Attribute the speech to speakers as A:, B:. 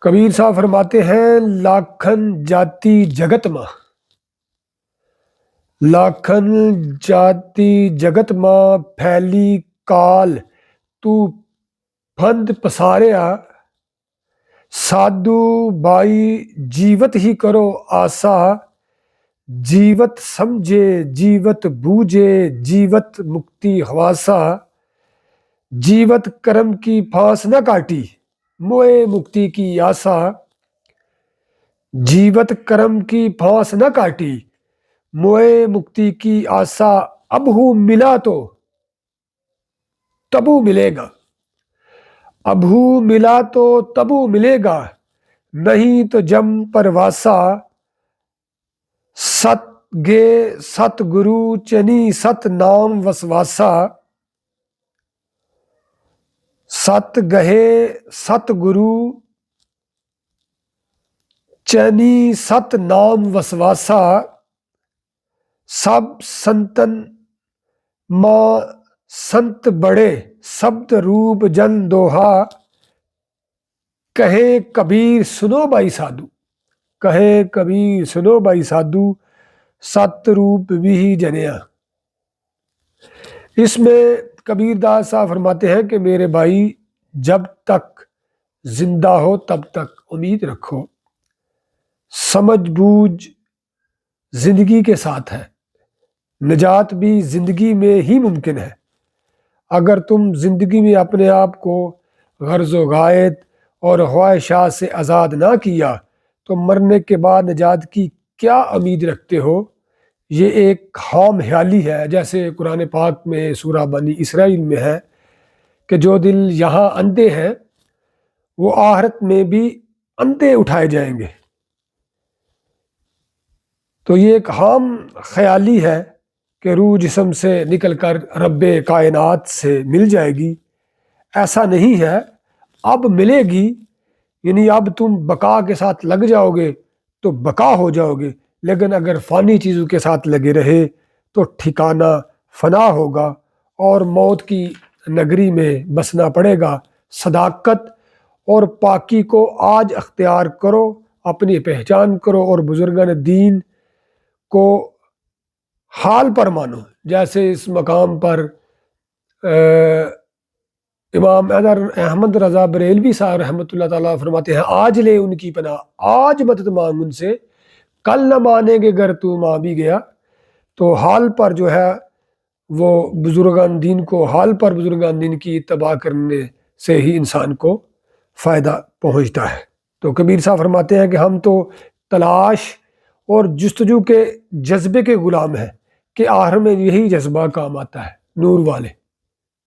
A: کبیر صاحب فرماتے ہیں لاکھن جاتی جگت ماں، لاکھن جاتی جگت ماں پھیلی کال تو پھند پساریا، سادھو بائی جیوت ہی کرو آسا، جیوت سمجھے جیوت بوجھے جیوت مکتی حواسا، جیوت کرم کی پھانس نہ کاٹی موئے مکتی کی آسا، جیوت کرم کی پھانس نہ کاٹی موئے مکتی کی آسا، اب ہوں ملا تو تبو ملے گا، اب ہوں ملا تو تبو ملے گا، نہیں تو جم پرواسا، ست گے ست گرو چنی ست نام وسواسا، ست گہے ست گرو چنی ست نام وسواسا، سب سنتن ماں سنت بڑے سبد روپ جن دوہا، کہے کبیر سنو بھائی سادھو، کہے کبیر سنو بھائی سادھو، ست روپ بھی جنیا۔ اس میں کبیر داس صاحب فرماتے ہیں کہ میرے بھائی جب تک زندہ ہو تب تک امید رکھو، سمجھ بوجھ زندگی کے ساتھ ہے، نجات بھی زندگی میں ہی ممکن ہے۔ اگر تم زندگی میں اپنے آپ کو غرض و غائط اور خواہشات سے آزاد نہ کیا تو مرنے کے بعد نجات کی کیا امید رکھتے ہو؟ یہ ایک خام خیالی ہے، جیسے قرآن پاک میں سورہ بنی اسرائیل میں ہے کہ جو دل یہاں اندھے ہیں وہ آخرت میں بھی اندھے اٹھائے جائیں گے۔ تو یہ ایک خام خیالی ہے کہ روح جسم سے نکل کر رب کائنات سے مل جائے گی، ایسا نہیں ہے، اب ملے گی، یعنی اب تم بقا کے ساتھ لگ جاؤ گے تو بقا ہو جاؤ گے، لیکن اگر فانی چیزوں کے ساتھ لگے رہے تو ٹھکانہ فنا ہوگا اور موت کی نگری میں بسنا پڑے گا۔ صداقت اور پاکی کو آج اختیار کرو، اپنی پہچان کرو اور بزرگان دین کو حال پر مانو، جیسے اس مقام پر امام احمد رضا بریلوی صاحب رحمۃ اللہ تعالیٰ فرماتے ہیں آج لے ان کی پناہ، آج مدد مانگ ان سے، کل نہ مانیں گے گر تو ماں بھی گیا۔ تو حال پر جو ہے وہ بزرگان دین کو، حال پر بزرگان دین کی اتباع کرنے سے ہی انسان کو فائدہ پہنچتا ہے۔ تو کبیر صاحب فرماتے ہیں کہ ہم تو تلاش اور جستجو کے جذبے کے غلام ہیں کہ آخر میں یہی جذبہ کام آتا ہے۔ نور والے